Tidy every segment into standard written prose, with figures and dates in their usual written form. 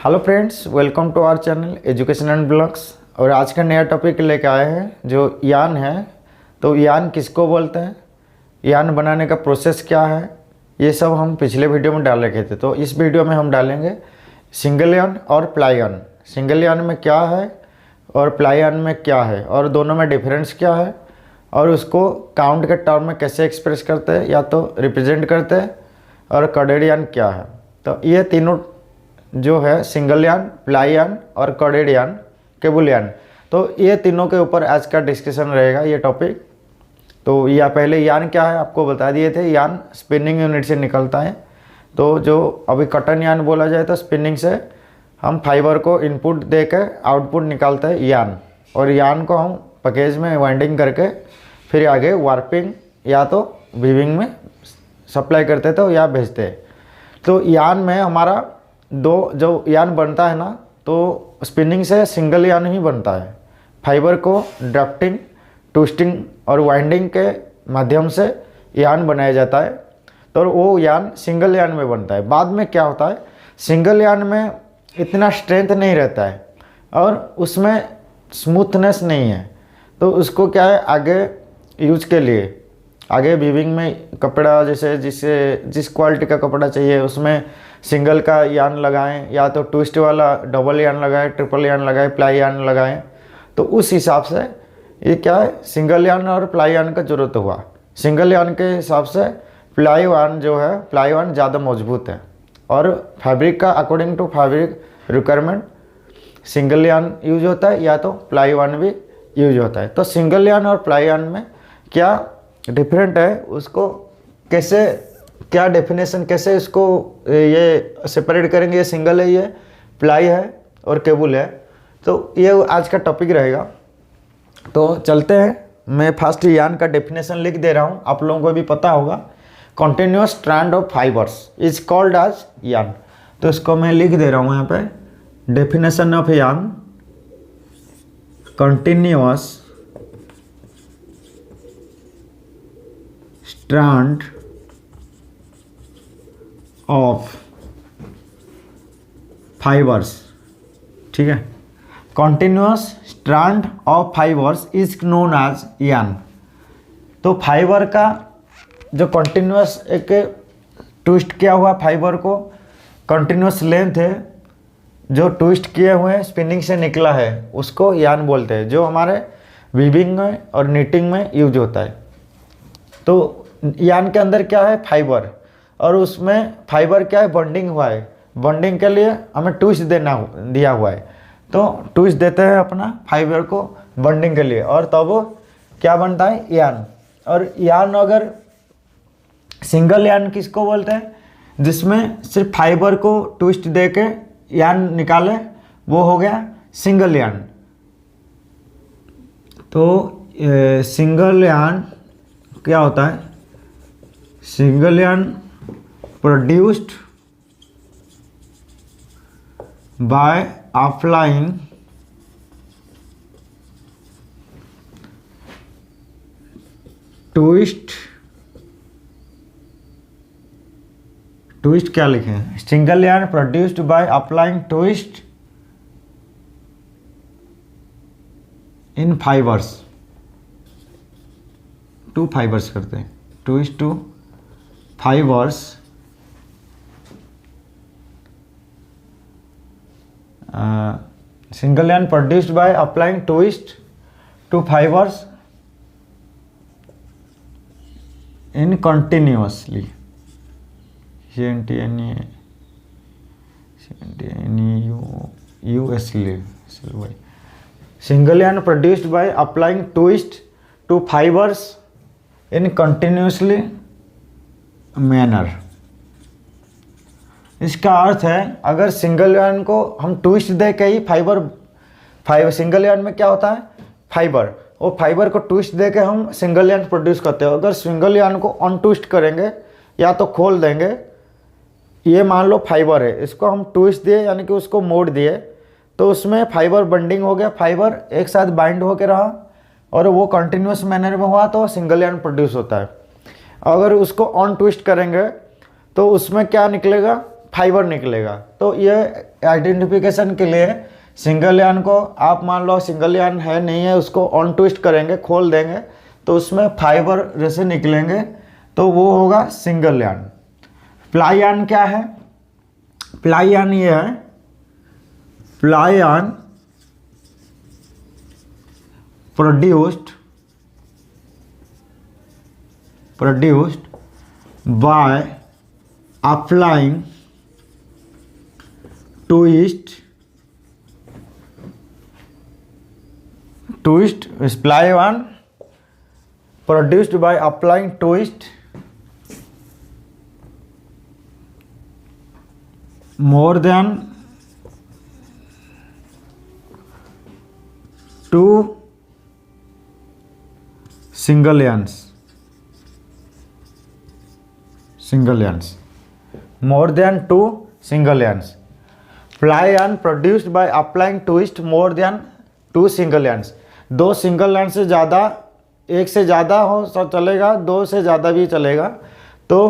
Hello friends, welcome to our channel education and blogs. और आज का नया टॉपिक लेके आए हैं जो यान है। तो यान किसको बोलते हैं, यान बनाने का प्रोसेस क्या है, ये सब हम पिछले वीडियो में डाल रखे थे। तो इस वीडियो में हम डालेंगे सिंगल यान और प्लाई यान। सिंगल यान में क्या है और प्लाई यान में क्या है और दोनों में डिफरेंस क्या है और उसको काउंट के टर्म में कैसे एक्सप्रेस करते हैं या तो रिप्रेजेंट करते हैं, और कॉर्डेड यान क्या है। तो ये तीनों जो है सिंगल यान, प्लाई यान और कॉर्डेड यान, केबल यान, तो ये तीनों के ऊपर आज का डिस्कशन रहेगा ये टॉपिक। तो या पहले यान क्या है आपको बता दिए थे। यान स्पिनिंग यूनिट से निकलता है। तो जो अभी कटन यान बोला जाए तो स्पिनिंग से हम फाइबर को इनपुट देकर आउटपुट निकालते हैं यान, और यान को हम पैकेज में वाइंडिंग करके फिर आगे वार्पिंग या तो वीविंग में सप्लाई करते थे या भेजते हैं। तो यान में हमारा दो जो यान बनता है ना, तो स्पिनिंग से सिंगल यान ही बनता है। फाइबर को ड्राफ्टिंग, ट्विस्टिंग और वाइंडिंग के माध्यम से यान बनाया जाता है, तो वो यान सिंगल यान में बनता है। बाद में क्या होता है, सिंगल यान में इतना स्ट्रेंथ नहीं रहता है और उसमें स्मूथनेस नहीं है, तो उसको क्या है आगे यूज के लिए आगे वीविंग में कपड़ा जैसे जिस क्वालिटी का कपड़ा चाहिए उसमें सिंगल का यान लगाएं या तो ट्विस्ट वाला डबल यान लगाएं, ट्रिपल यान लगाएं, प्लाई यान लगाएं। तो उस हिसाब से ये क्या है, सिंगल यान और प्लाई यान का ज़रूरत हुआ। सिंगल यान के हिसाब से प्लाई यान जो है, प्लाई यान ज़्यादा मजबूत है और फैब्रिक का according to fabric requirement single yarn use होता है या तो प्लाई यान भी यूज होता है। तो सिंगल यान और प्लाई यान में क्या डिफरेंट है, उसको कैसे, क्या डेफिनेशन, कैसे इसको ये सेपरेट करेंगे, ये सिंगल है, ये प्लाई है और केबल है। तो ये आज का टॉपिक रहेगा। तो चलते हैं, मैं फर्स्ट यान का डेफिनेशन लिख दे रहा हूँ, आप लोगों को भी पता होगा। Continuous strand of fibres is called as yarn. तो इसको मैं लिख दे रहा हूँ यहाँ पे, definition of yarn, continuous strand of fibres. ठीक है, continuous strand of fibres is known as yarn. तो फाइबर का जो कंटिन्यूअस एक ट्विस्ट किया हुआ फाइबर को कंटिन्यूअस लेंथ है जो ट्विस्ट किए हुए स्पिनिंग से निकला है, उसको यान बोलते हैं, जो हमारे वीविंग में और नीटिंग में यूज होता है। तो यान के अंदर क्या है, फाइबर, और उसमें फाइबर क्या है, बॉन्डिंग हुआ है। बॉन्डिंग के लिए हमें ट्विस्ट दिया हुआ है, तो ट्विस्ट देते हैं अपना फाइबर को बॉन्डिंग के लिए, और तब वो क्या बनता है, यान। और यान अगर सिंगल यान किसको बोलते हैं, जिसमें सिर्फ फाइबर को ट्विस्ट दे के यान निकाले, वो हो गया सिंगल यान। तो सिंगल यान क्या होता है, single yarn produced by applying twist क्या लिखे हैं, single yarn produced by applying twist in fibres, to fibres करते हैं, twist to fibres single yarn produced by applying twist to fibres in continuously, single yarn produced by applying twist to fibres in continuously manner. इसका अर्थ है, अगर single यान को हम twist दे के ही फाइबर सिंगल यान में क्या होता है, फाइबर, वो फाइबर को ट्विस्ट दे के हम सिंगल यान प्रोड्यूस करते हैं। अगर सिंगल यान को अनट्विस्ट करेंगे या तो खोल देंगे, ये मान लो फाइबर है, इसको हम ट्विस्ट दिए यानी कि उसको मोड़ दिए, तो उसमें फाइबर बंडिंग हो गया, फाइबर एक साथ बाइंड होकर रहा और वो कंटिन्यूस मैनर में हुआ तो सिंगल यान प्रोड्यूस होता है। अगर उसको ऑन ट्विस्ट करेंगे तो उसमें क्या निकलेगा, फाइबर निकलेगा। तो ये आइडेंटिफिकेशन के लिए सिंगल यान को आप मान लो सिंगल यान है नहीं है, उसको ऑन ट्विस्ट करेंगे, खोल देंगे तो उसमें फाइबर जैसे निकलेंगे, तो वो होगा सिंगल यान। प्लाई यान क्या है? प्लाई यान ये है, प्लाई यान produced by applying twist is ply one produced by applying twist more than 2 single yarns, more than 2 single yarns. Ply yarn produced by applying twist more than 2 single yarns. 2 single yarn से ज़्यादा, एक से ज़्यादा हो तो चलेगा, 2 से ज़्यादा भी चलेगा। तो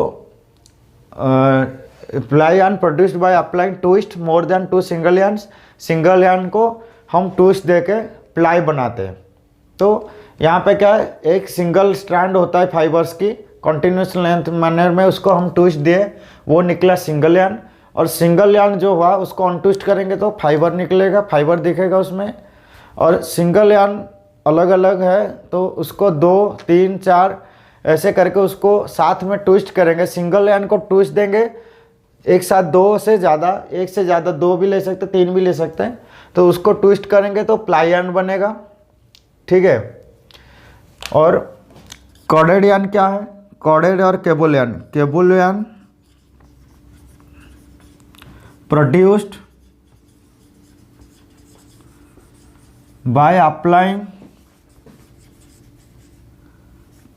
ply yarn produced by applying twist more than 2 single yarns, single yarn को हम ट्विस्ट देके प्लाई बनाते हैं। तो यहाँ पे क्या है, एक सिंगल स्ट्रैंड होता है फाइबर्स की कंटिन्यूस लेंथ मैनर में, उसको हम ट्विस्ट दिए, वो निकला सिंगल यार्न। और सिंगल यार्न जो हुआ उसको अनट्विस्ट करेंगे तो फाइबर निकलेगा, फाइबर दिखेगा उसमें। और सिंगल यार्न अलग अलग है तो उसको 2, 3, 4 ऐसे करके उसको साथ में ट्विस्ट करेंगे। सिंगल यार्न को ट्विस्ट देंगे एक साथ 2 से ज़्यादा, एक से ज़्यादा 2 भी ले सकते, 3 भी ले सकते हैं। तो उसको ट्विस्ट करेंगे तो प्लाई यार्न बनेगा, ठीक है। और कॉर्डेड यार्न क्या है? कॉर्डेड और cable yarn. Cable yarn produced by applying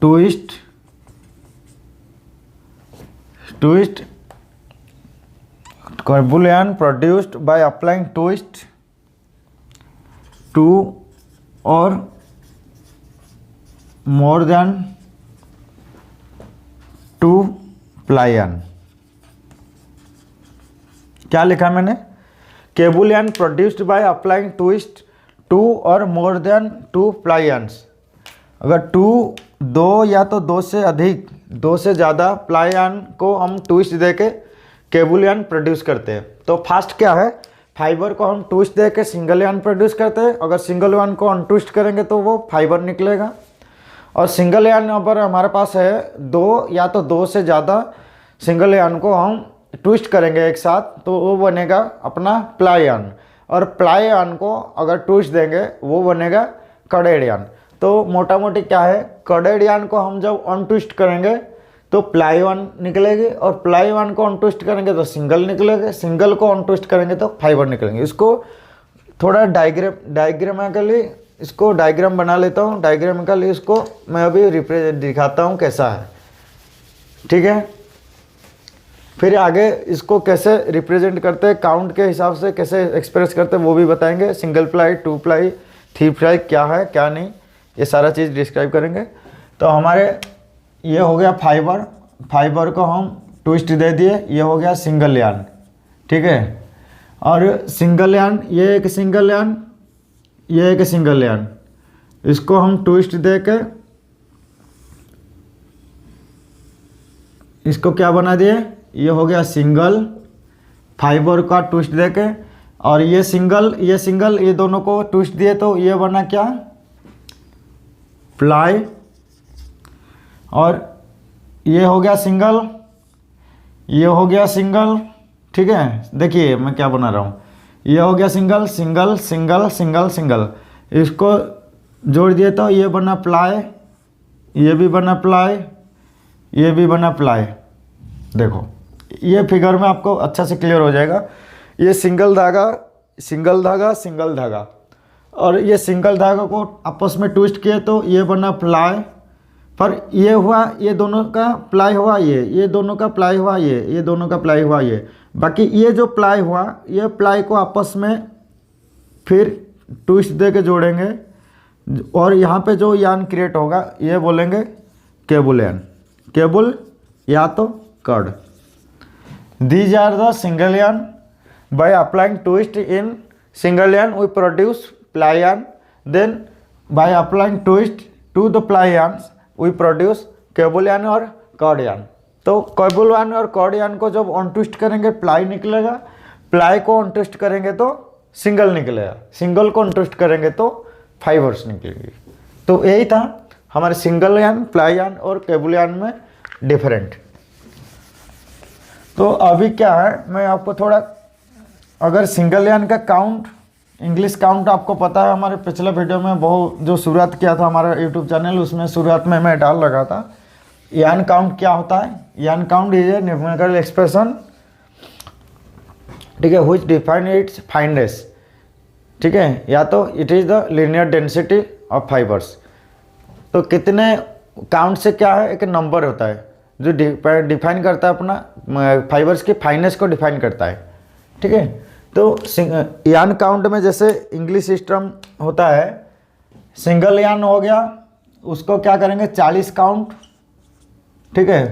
twist cable yarn produced by applying twist two और मोर देन 2 प्लाई यार्न। क्या लिखा मैंने? Cable yarn produced by applying twist 2 और मोर देन 2 प्लाई यार्न्स। अगर 2 या तो 2 से अधिक, 2 से ज़्यादा प्लाई यार्न को हम ट्विस्ट देके केबल यार्न प्रोड्यूस करते हैं। तो फास्ट क्या है, फाइबर को हम ट्विस्ट देके सिंगल यार्न प्रोड्यूस करते हैं। अगर सिंगल यार्न को अनट्विस्ट करेंगे तो वो फाइबर निकलेगा। और सिंगल यार्न पर हमारे पास है 2 या तो 2 से ज़्यादा सिंगल यार्न को हम ट्विस्ट करेंगे एक साथ, तो वो बनेगा अपना प्लाई यार्न। और प्लाई यार्न को अगर ट्विस्ट देंगे वो बनेगा कॉर्डेड यार्न। तो मोटा मोटी क्या है, कॉर्डेड यार्न को हम जब अनट्विस्ट करेंगे तो प्लाई यार्न निकलेगी, और प्लाई यार्न को अनट्विस्ट करेंगे तो सिंगल निकलेगा, सिंगल को अनट्विस्ट करेंगे तो फाइबर निकलेंगे। इसको थोड़ा डायग्रामिकली इसको डायग्राम बना लेता हूँ। डायग्रामिकली इसको मैं अभी रिप्रेजेंट दिखाता हूँ कैसा है, ठीक है। फिर आगे इसको कैसे रिप्रेजेंट करते हैं, काउंट के हिसाब से कैसे एक्सप्रेस करते हैं वो भी बताएंगे। सिंगल प्लाई, 2 प्लाई, 3 प्लाई क्या है क्या नहीं, ये सारा चीज़ डिस्क्राइब करेंगे। तो हमारे ये हो गया फाइबर, फाइबर को हम ट्विस्ट दे दिए, ये हो गया सिंगल यार्न, ठीक है। और सिंगल यार्न, ये एक सिंगल यार्न, ये एक सिंगल यार्न, इसको हम ट्विस्ट दे के इसको क्या बना दिए, ये हो गया सिंगल, फाइबर का ट्विस्ट दे के। और ये सिंगल, ये दोनों को ट्विस्ट दिए तो ये बना क्या, प्लाई। और ये हो गया सिंगल, ये हो गया सिंगल, ठीक है। देखिए मैं क्या बना रहा हूँ, ये हो गया single, single, single, single, single, इसको जोड़ दिए तो ये बना प्लाई, ये भी बना प्लाई, ये भी बना प्लाई। देखो ये फिगर में आपको अच्छा से क्लियर हो जाएगा। ये सिंगल धागा, सिंगल धागा, सिंगल धागा, और ये सिंगल धागा को आपस में ट्विस्ट किए तो ये बना प्लाई। पर ये हुआ, ये दोनों का प्लाई हुआ, ये दोनों का प्लाई हुआ, ये दोनों का प्लाई हुआ, ये बाकी ये जो प्लाई हुआ, ये प्लाई को आपस में फिर ट्विस्ट दे के जोड़ेंगे। और यहाँ पे जो यार्न क्रिएट होगा ये बोलेंगे केबल यार्न, केबल या तो cord. These are the single ion. By applying twist in single ion we produce ply ion. Then by applying twist to the ply ions we produce cable ion और cord ion. तो cable ion और cord ion को जब on twist करेंगे ply निकलेगा, ply को on twist करेंगे तो सिंगल निकलेगा, सिंगल को ऑन ट्विस्ट करेंगे तो फाइबर्स निकलेगी. तो यही था हमारे सिंगल ion, प्लाई ion और केबल ion में डिफरेंट. तो अभी क्या है, मैं आपको थोड़ा, अगर सिंगल ion का काउंट, इंग्लिश काउंट आपको पता है, हमारे पिछले वीडियो में बहुत जो शुरुआत किया था हमारा यूट्यूब चैनल, उसमें शुरुआत में मैं डाल रखा था ion काउंट क्या होता है. ion count is a numerical expression, ठीक है, व्हिच डिफाइन इट्स फाइननेस, ठीक है, या तो it is the linear density of fibres. तो कितने काउंट से क्या है, एक नंबर होता है जो डिफाइन करता है अपना फाइबर्स की फाइननेस को डिफाइन करता है, ठीक है. तो ion काउंट में जैसे इंग्लिश सिस्टम होता है, सिंगल ion हो गया, उसको क्या करेंगे 40 काउंट, ठीक है,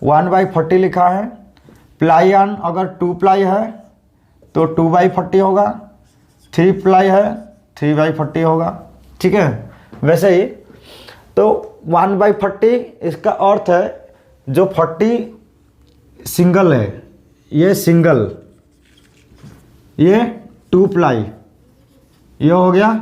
1/40 लिखा है. प्लाई ion अगर 2 प्लाई है तो 2/40 होगा, 3 प्लाई है 3/40 होगा, ठीक है. वैसे ही तो 1/40 इसका अर्थ है जो 40 सिंगल है, ये सिंगल, ये 2 प्लाई, ये हो गया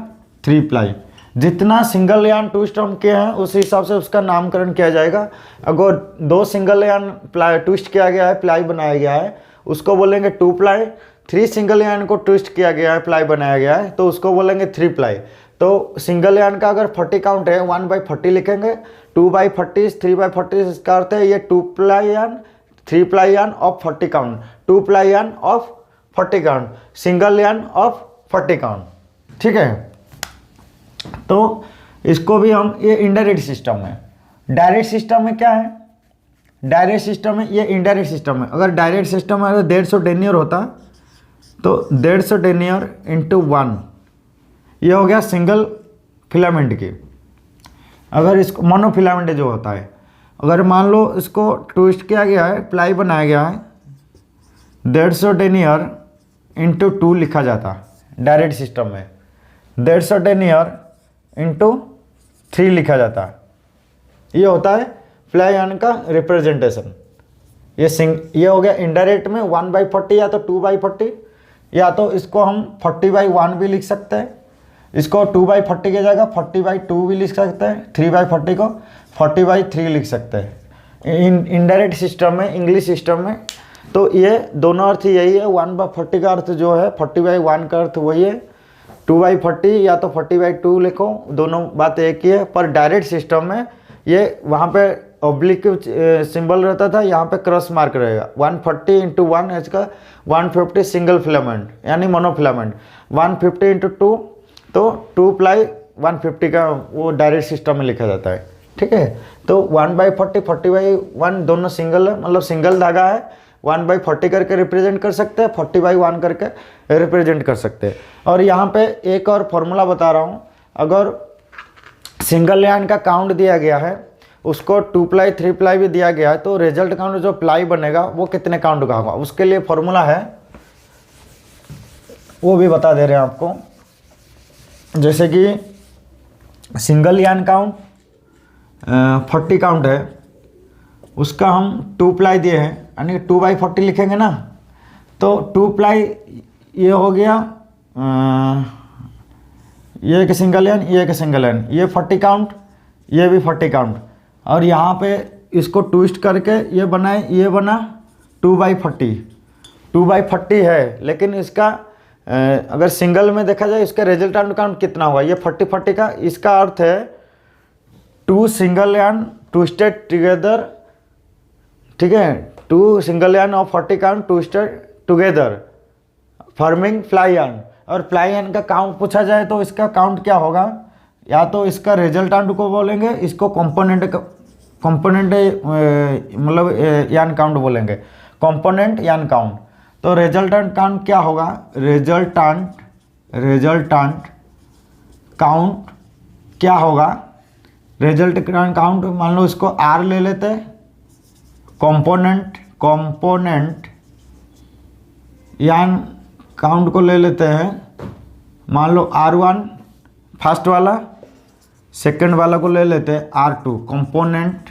3 प्लाई. जितना सिंगल ion ट्विस्ट हम किए हैं उस हिसाब से उसका नामकरण किया जाएगा. अगर 2 सिंगल ion प्लाई ट्विस्ट किया गया है, प्लाई बनाया गया है, उसको बोलेंगे 2 प्लाई. 3 सिंगल ion को ट्विस्ट किया गया है, प्लाई बनाया गया है, तो उसको बोलेंगे 3 प्लाई. तो सिंगल ion का अगर 40 काउंट है 1/40 लिखेंगे, 2/40 3/40, इसका अर्थ है ये 2 ply ion 3 ply ion of 40 count, 2 ply ion of 40 count, single ion of 40 count, ठीक है. तो इसको भी हम, ये इनडायरेक्ट सिस्टम है. डायरेक्ट सिस्टम में क्या है, डायरेक्ट सिस्टम में, ये इनडायरेक्ट सिस्टम है. अगर डायरेक्ट सिस्टम है तो 150 डेनियर होता, तो 150 डेनियर इंटू 1, ये हो गया सिंगल फिलामेंट की. अगर इसको मोनोफिलामेंट जो होता है, अगर मान लो इसको ट्विस्ट किया गया है, प्लाई बनाया गया है, 150 डेनियर इंटू 2 लिखा जाता डायरेक्ट सिस्टम में, 150 डेनियर इंटू 3 लिखा जाता. ये होता है प्लाई ion का रिप्रेजेंटेशन. ये हो गया इनडायरेक्ट में 1/40 या तो 2/40, या तो इसको हम 40/1 भी लिख सकते हैं, इसको 2/40 की जगह 40/2 भी लिख सकते हैं, 3/40 को 40/3 लिख सकते हैं इनडायरेक्ट सिस्टम में, इंग्लिश सिस्टम में. तो ये दोनों अर्थ यही है. 1/40 का अर्थ जो है 40/1 का अर्थ वही है, 2/40 या तो 40/2 लिखो, दोनों बात एक ही है. पर डायरेक्ट सिस्टम में ये वहाँ पे ऑब्लिक सिंबल रहता था, यहाँ पे क्रॉस मार्क रहेगा. 140 इंटू 1 इसका 150 सिंगल फिलामेंट यानी मोनोफिलामेंट, 150 इंटू 2 तो 2 प्लाई 150 का वो डायरेक्ट सिस्टम में लिखा जाता है, ठीक है. तो 1/40 40/1 दोनों सिंगल है, मतलब सिंगल धागा है. 1/40 करके रिप्रेजेंट कर सकते हैं, 40/1 करके रिप्रेजेंट कर सकते हैं. और यहाँ पे एक और फॉर्मूला बता रहा हूँ. अगर सिंगल ion का काउंट दिया गया है, उसको 2 प्लाई 3 प्लाई भी दिया गया है, तो रिजल्ट काउंट जो प्लाई बनेगा वो कितने काउंट का होगा, उसके लिए फॉर्मूला है, वो भी बता दे रहे हैं आपको. जैसे कि सिंगल ion काउंट 40 काउंट है, उसका हम 2 प्लाई दिए हैं, यानी 2/40 लिखेंगे ना, तो 2 प्लाई ये हो गया, ये एक सिंगल ion, ये एक सिंगल ion, ये 40 काउंट, ये भी 40 काउंट. और यहाँ पे इसको ट्विस्ट करके ये बनाए, ये बना 2/40, 2/40 है. लेकिन इसका अगर सिंगल में देखा जाए इसका रिजल्टेंट काउंट कितना हुआ, ये 40/40 का, इसका अर्थ है 2 सिंगल ion ट्विस्टेड टुगेदर, ठीक है, 2 single ion of 40 count twisted together forming ply ion. और प्लाई ion का काउंट पूछा जाए तो इसका काउंट क्या होगा, या तो इसका रिजल्टेंट को बोलेंगे, इसको कंपोनेंट मतलब ion काउंट बोलेंगे, कंपोनेंट ion काउंट. तो रिजल्टेंट काउंट क्या होगा, रिजल्टेंट काउंट क्या होगा, रिजल्ट काउंट मान लो इसको R ले लेते, कंपोनेंट यान काउंट को ले लेते हैं, मान लो R1 फर्स्ट वाला, सेकंड वाला को ले लेते हैं R2 कंपोनेंट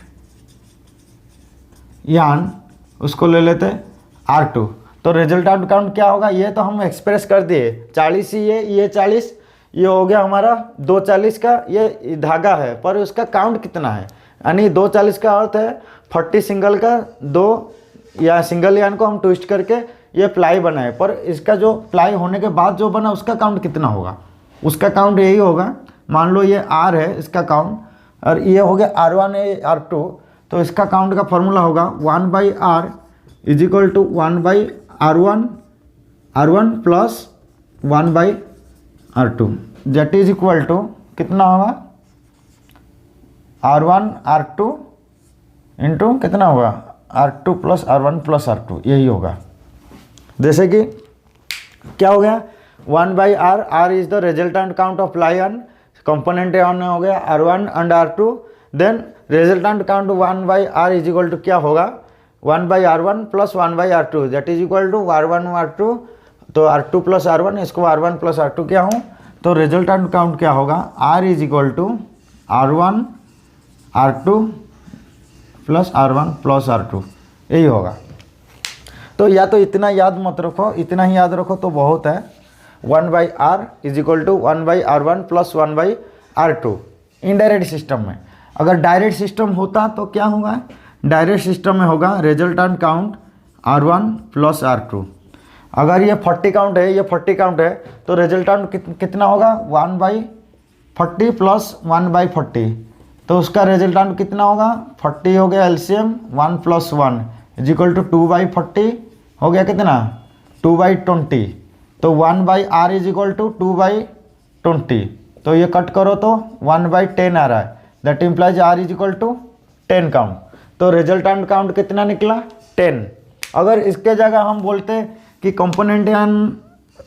यान, उसको ले लेते हैं R2। तो रिजल्टेंट काउंट क्या होगा, ये तो हम एक्सप्रेस कर दिए 40 ही, ये 40, ये हो गया हमारा 240 का ये धागा है, पर उसका काउंट कितना है, यानी 240 का अर्थ है 40 सिंगल का 2 या सिंगल यान को हम ट्विस्ट करके ये प्लाई बनाए, पर इसका जो प्लाई होने के बाद जो बना उसका काउंट कितना होगा, उसका काउंट यही होगा। मान लो ये R है इसका काउंट, और ये हो गया R1 R2, तो इसका काउंट का फॉर्मूला होगा 1/R is equal to 1/R1 plus 1/R2 that is equal to कितना होगा, R1 R2 इंटू कितना होगा R2 plus R1 plus R2, यही होगा। जैसे कि क्या हो गया 1/R, R is the resultant count of ply yarn, component yarn हो गया R1 and R2, then resultant count 1/R is equal to क्या होगा 1/R1 plus 1/R2 that is equal to R1 R2, तो R2 प्लस R1, इसको R1 plus R2 क्या हूँ, तो resultant count क्या होगा R is equal to R1 R2 plus R1 plus R2, यही होगा। तो या तो इतना याद मत रखो, इतना ही याद रखो तो बहुत है, 1/R is equal to 1/R1 plus 1/R2 indirect system में। अगर डायरेक्ट सिस्टम होता तो क्या होगा, डायरेक्ट सिस्टम में होगा resultant count R1 plus R2। अगर ये 40 काउंट है, ये 40 काउंट है, तो रिजल्टेंट कितना होगा 1/40 प्लस 1/40, तो उसका रिजल्टेंट कितना होगा 40 हो गया LCM 1 plus 1 is equal to 2/40 हो गया कितना 2/20, तो 1/R इज इक्वल टू 2/20, तो ये कट करो तो 1/10 आ रहा है, that implies R is equal to 10 count. तो रिजल्टेंट काउंट कितना निकला 10। अगर इसके जगह हम बोलते कि कंपोनेंट यान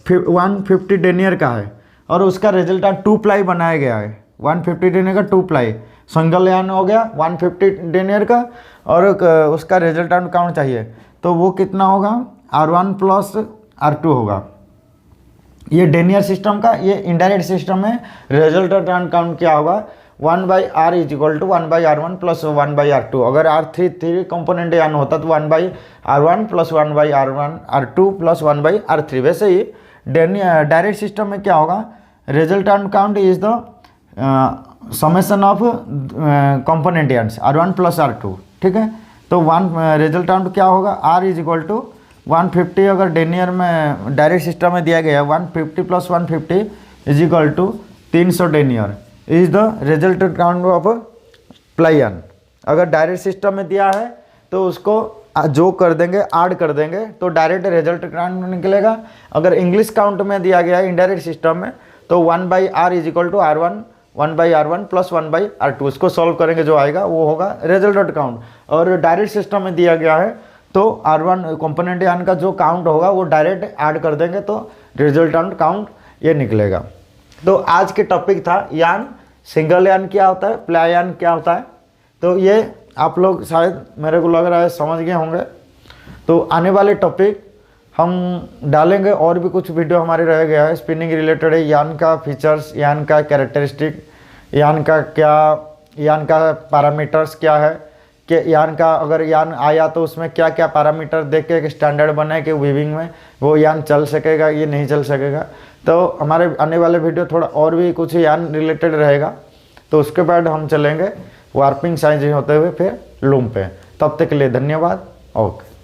150 डेनियर का है और उसका रिजल्टेंट 2 प्लाई बनाया गया है, 150 डेनियर का 2 प्लाई, सिंगल यान हो गया 150 डेनियर का, और उसका रिजल्टेंट काउंट चाहिए, तो वो कितना होगा R1 प्लस R2 होगा। ये डेनियर सिस्टम का, ये इनडायरेक्ट सिस्टम में रिजल्टेंट काउंट क्या होगा 1/R is equal to 1/R1 plus 1/R2। अगर R3 कंपोनेंट यान होता तो 1/R1 plus 1/R2 plus 1/R3। वैसे ही डायरेक्ट सिस्टम में क्या होगा resultant count is the summation of component yarns R1 plus R2, ठीक है। तो रिजल्टेंट क्या होगा R इज इक्वल टू 150, अगर डेनियर में डायरेक्ट सिस्टम में दिया गया 150 plus 150 is equal to 300 denier is the resultant count of ply yarn. अगर डायरेक्ट सिस्टम में दिया है तो उसको जो कर देंगे ऐड कर देंगे तो डायरेक्ट रिजल्ट काउंट निकलेगा। अगर इंग्लिश काउंट में दिया गया है इनडायरेक्ट सिस्टम में तो 1/R is equal to R1 1/R1 plus 1/R2, उसको सॉल्व करेंगे जो आएगा वो होगा रिजल्टेंट काउंट। और डायरेक्ट सिस्टम में दिया गया है तो R1 कंपोनेंट यान का जो काउंट होगा वो डायरेक्ट ऐड कर देंगे तो रिजल्टेंट काउंट ये निकलेगा। तो आज के टॉपिक था यान, सिंगल यान क्या होता है, प्लाई यान क्या होता है। तो ये आप लोग शायद मेरे को लग रहा है समझ गए होंगे। तो आने वाले टॉपिक हम डालेंगे, और भी कुछ वीडियो हमारे रह गया है स्पिनिंग रिलेटेड है, यान का फीचर्स, यान का कैरेक्टरिस्टिक, यान का क्या, यान का पैरामीटर्स क्या है, कि यान का अगर यान आया तो उसमें क्या क्या पैरामीटर देख के एक स्टैंडर्ड बनाए कि वीविंग में वो यान चल सकेगा ये नहीं चल सकेगा। तो हमारे आने वाले वीडियो थोड़ा और भी कुछ यान रिलेटेड रहेगा। तो उसके बाद हम चलेंगे वार्पिंग साइज होते हुए फिर लूम पे। तब तक के लिए धन्यवाद। ओके।